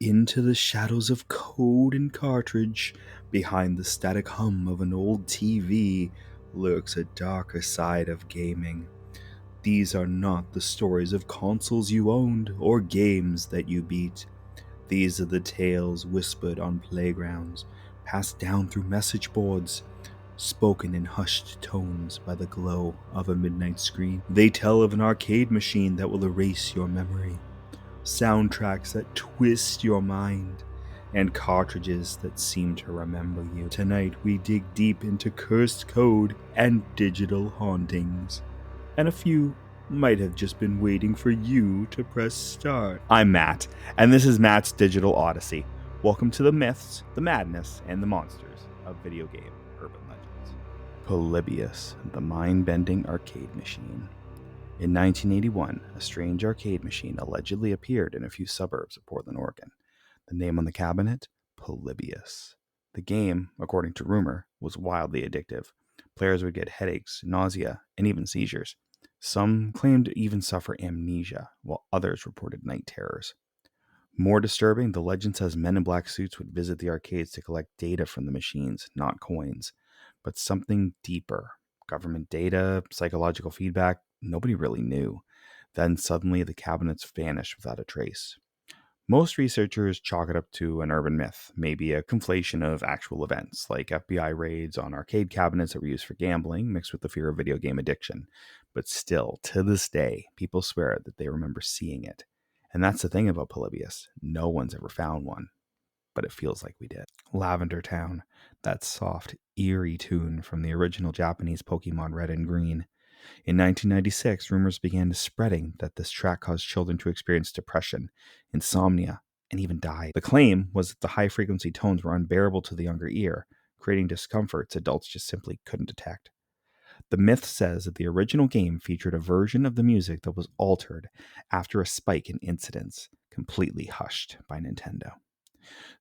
Into the shadows of code and cartridge, behind the static hum of an old TV, lurks a darker side of gaming. These are not the stories of consoles you owned or games that you beat. These are the tales whispered on playgrounds, passed down through message boards, spoken in hushed tones by the glow of a midnight screen. They tell of an arcade machine that will erase your memory, soundtracks that twist your mind, and cartridges that seem to remember you. Tonight we dig deep into cursed code and digital hauntings, and a few might have just been waiting for you to press start. I'm Matt, and this is Matt's Digital Odyssey. Welcome to the myths, the madness, and the monsters of video game urban legends. Polybius, the mind-bending arcade machine. In 1981, a strange arcade machine allegedly appeared in a few suburbs of Portland, Oregon. The name on the cabinet? Polybius. The game, according to rumor, was wildly addictive. Players would get headaches, nausea, and even seizures. Some claimed to even suffer amnesia, while others reported night terrors. More disturbing, the legend says men in black suits would visit the arcades to collect data from the machines, not coins. But something deeper. Government data, psychological feedback, nobody really knew. Then suddenly the cabinets vanished without a trace. Most researchers chalk it up to an urban myth, maybe a conflation of actual events, like FBI raids on arcade cabinets that were used for gambling, mixed with the fear of video game addiction. But still, to this day, people swear that they remember seeing it. And that's the thing about Polybius. No one's ever found one. But it feels like we did. Lavender Town, that soft, eerie tune from the original Japanese Pokemon Red and Green. In 1996, rumors began spreading that this track caused children to experience depression, insomnia, and even die. The claim was that the high-frequency tones were unbearable to the younger ear, creating discomforts adults just simply couldn't detect. The myth says that the original game featured a version of the music that was altered after a spike in incidents, completely hushed by Nintendo.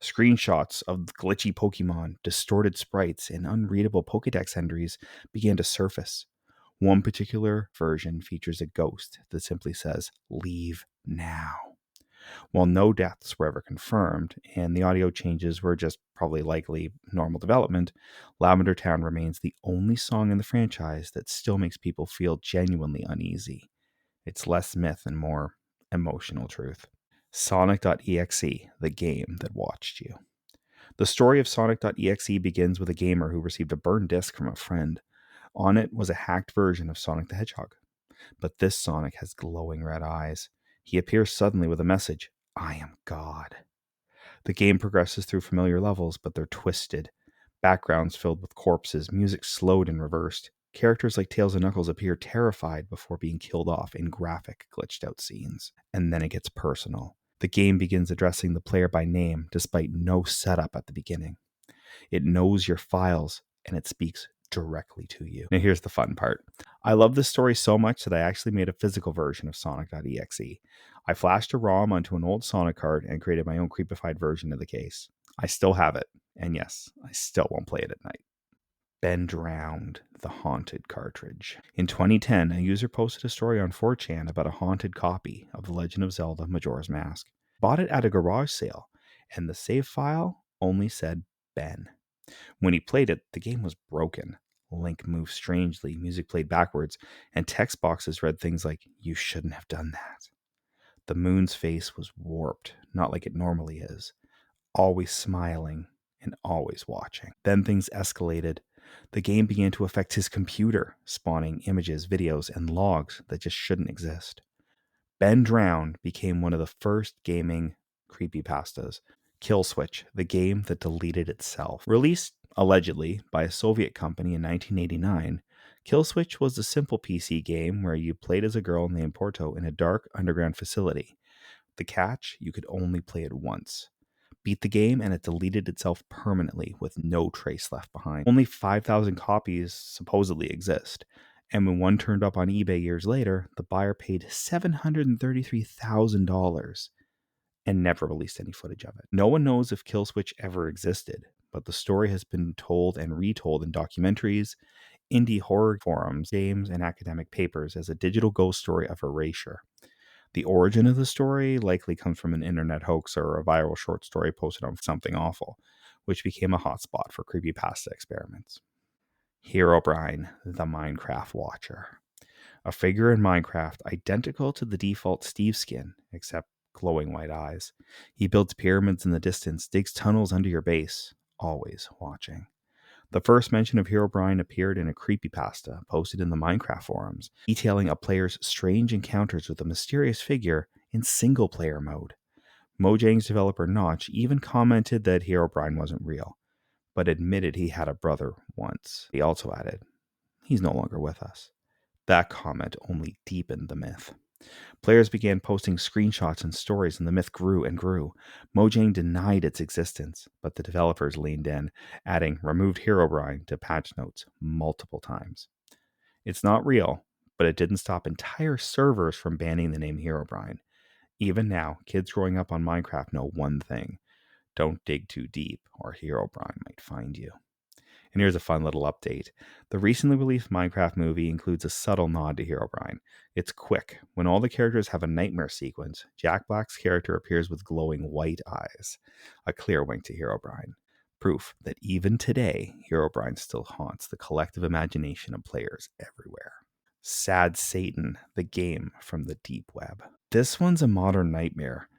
Screenshots of glitchy Pokemon, distorted sprites, and unreadable Pokédex entries began to surface. One particular version features a ghost that simply says, "Leave now." While no deaths were ever confirmed, and the audio changes were just probably likely normal development, Lavender Town remains the only song in the franchise that still makes people feel genuinely uneasy. It's less myth and more emotional truth. Sonic.exe, the game that watched you. The story of Sonic.exe begins with a gamer who received a burned disc from a friend. On it was a hacked version of Sonic the Hedgehog. But this Sonic has glowing red eyes. He appears suddenly with a message, "I am God." The game progresses through familiar levels, but they're twisted. Backgrounds filled with corpses, music slowed and reversed. Characters like Tails and Knuckles appear terrified before being killed off in graphic, glitched out scenes. And then it gets personal. The game begins addressing the player by name, despite no setup at the beginning. It knows your files, and it speaks directly to you. Now here's the fun part. I love this story so much that I actually made a physical version of Sonic.exe. I flashed a ROM onto an old Sonic card and created my own creepified version of the case. I still have it, and yes, I still won't play it at night. Ben Drowned, the haunted cartridge. In 2010, a user posted a story on 4chan about a haunted copy of The Legend of Zelda Majora's Mask. Bought it at a garage sale, and the save file only said Ben. When he played it, the game was broken. Link moved strangely, music played backwards, and text boxes read things like, "You shouldn't have done that." The moon's face was warped, not like it normally is, always smiling and always watching. Then things escalated. The game began to affect his computer, spawning images, videos, and logs that just shouldn't exist. Ben Drowned became one of the first gaming creepypastas. Kill Switch, the game that deleted itself. Released, allegedly, by a Soviet company in 1989, Kill Switch was a simple PC game where you played as a girl named Porto in a dark underground facility. The catch, you could only play it once. Beat the game and it deleted itself permanently with no trace left behind. Only 5,000 copies supposedly exist. And when one turned up on eBay years later, the buyer paid $733,000 and never released any footage of it. No one knows if Kill Switch ever existed, but the story has been told and retold in documentaries, indie horror forums, games, and academic papers as a digital ghost story of erasure. The origin of the story likely comes from an internet hoax or a viral short story posted on Something Awful, which became a hotspot for creepypasta experiments. Herobrine, the Minecraft Watcher. A figure in Minecraft identical to the default Steve skin, except glowing white eyes. He builds pyramids in the distance, digs tunnels under your base, always watching. The first mention of Herobrine appeared in a creepypasta posted in the Minecraft forums, detailing a player's strange encounters with a mysterious figure in single-player mode. Mojang's developer Notch even commented that Herobrine wasn't real, but admitted he had a brother once. He also added, "He's no longer with us." That comment only deepened the myth. Players began posting screenshots and stories, and the myth grew and grew. Mojang denied its existence, but the developers leaned in, adding "removed Herobrine" to patch notes multiple times. It's not real, but it didn't stop entire servers from banning the name Herobrine. Even now, kids growing up on Minecraft know one thing: don't dig too deep, or Herobrine might find you. And here's a fun little update. The recently released Minecraft movie includes a subtle nod to Herobrine. It's quick. When all the characters have a nightmare sequence, Jack Black's character appears with glowing white eyes, a clear wink to Herobrine. Proof that even today, Herobrine still haunts the collective imagination of players everywhere. Sad Satan, the game from the deep web. This one's a modern nightmare.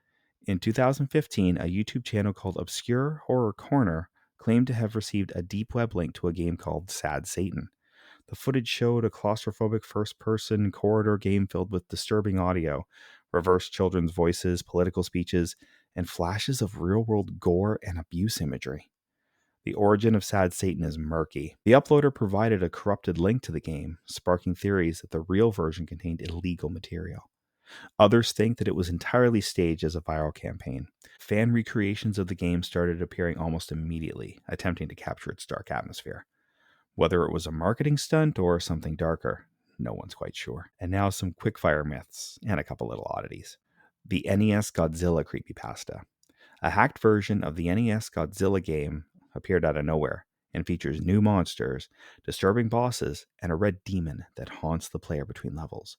In 2015, a YouTube channel called Obscure Horror Corner claimed to have received a deep web link to a game called Sad Satan. The footage showed a claustrophobic first-person corridor game filled with disturbing audio, reversed children's voices, political speeches, and flashes of real-world gore and abuse imagery. The origin of Sad Satan is murky. The uploader provided a corrupted link to the game, sparking theories that the real version contained illegal material. Others think that it was entirely staged as a viral campaign. Fan recreations of the game started appearing almost immediately, attempting to capture its dark atmosphere. Whether it was a marketing stunt or something darker, no one's quite sure. And now some quickfire myths and a couple little oddities. The NES Godzilla creepypasta. A hacked version of the NES Godzilla game appeared out of nowhere and features new monsters, disturbing bosses, and a red demon that haunts the player between levels.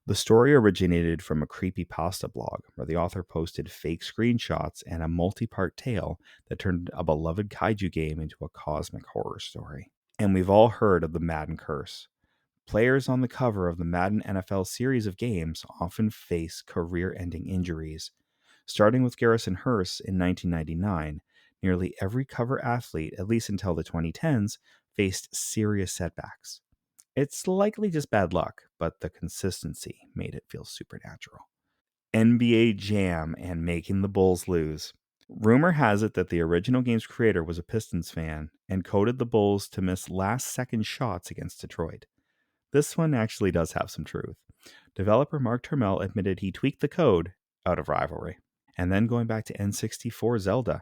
The story originated from a creepypasta blog where the author posted fake screenshots and a multi-part tale that turned a beloved kaiju game into a cosmic horror story. And we've all heard of the Madden curse. Players on the cover of the Madden NFL series of games often face career-ending injuries. Starting with Garrison Hearst in 1999, nearly every cover athlete, at least until the 2010s, faced serious setbacks. It's likely just bad luck, but the consistency made it feel supernatural. NBA Jam and making the Bulls lose. Rumor has it that the original game's creator was a Pistons fan and coded the Bulls to miss last-second shots against Detroit. This one actually does have some truth. Developer Mark Turmel admitted he tweaked the code out of rivalry. And then going back to N64 Zelda,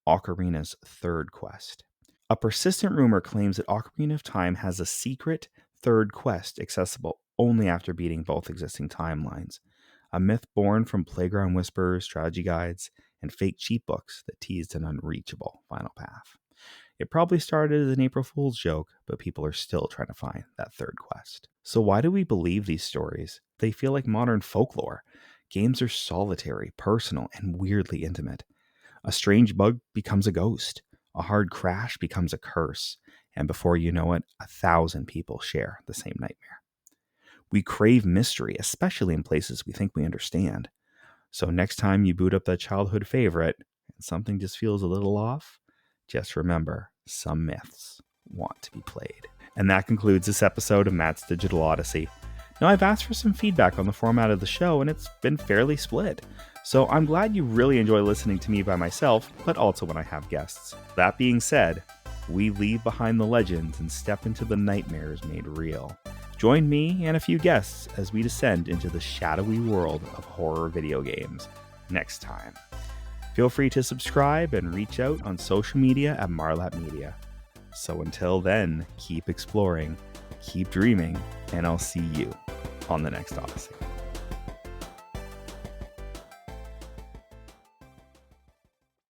Ocarina's third quest. A persistent rumor claims that Ocarina of Time has a secret third quest accessible only after beating both existing timelines. A myth born from playground whispers, strategy guides, and fake cheat books that teased an unreachable final path. It probably started as an April Fool's joke, but people are still trying to find that third quest. So why do we believe these stories? They feel like modern folklore. Games are solitary, personal, and weirdly intimate. A strange bug becomes a ghost. A hard crash becomes a curse. And before you know it, 1,000 people share the same nightmare. We crave mystery, especially in places we think we understand. So next time you boot up that childhood favorite and something just feels a little off, just remember, some myths want to be played. And that concludes this episode of Matt's Digital Odyssey. Now, I've asked for some feedback on the format of the show, and it's been fairly split. So I'm glad you really enjoy listening to me by myself, but also when I have guests. That being said, we leave behind the legends and step into the nightmares made real. Join me and a few guests as we descend into the shadowy world of horror video games next time. Feel free to subscribe and reach out on social media at Marlat Media. So until then, keep exploring, keep dreaming, and I'll see you on the next Odyssey.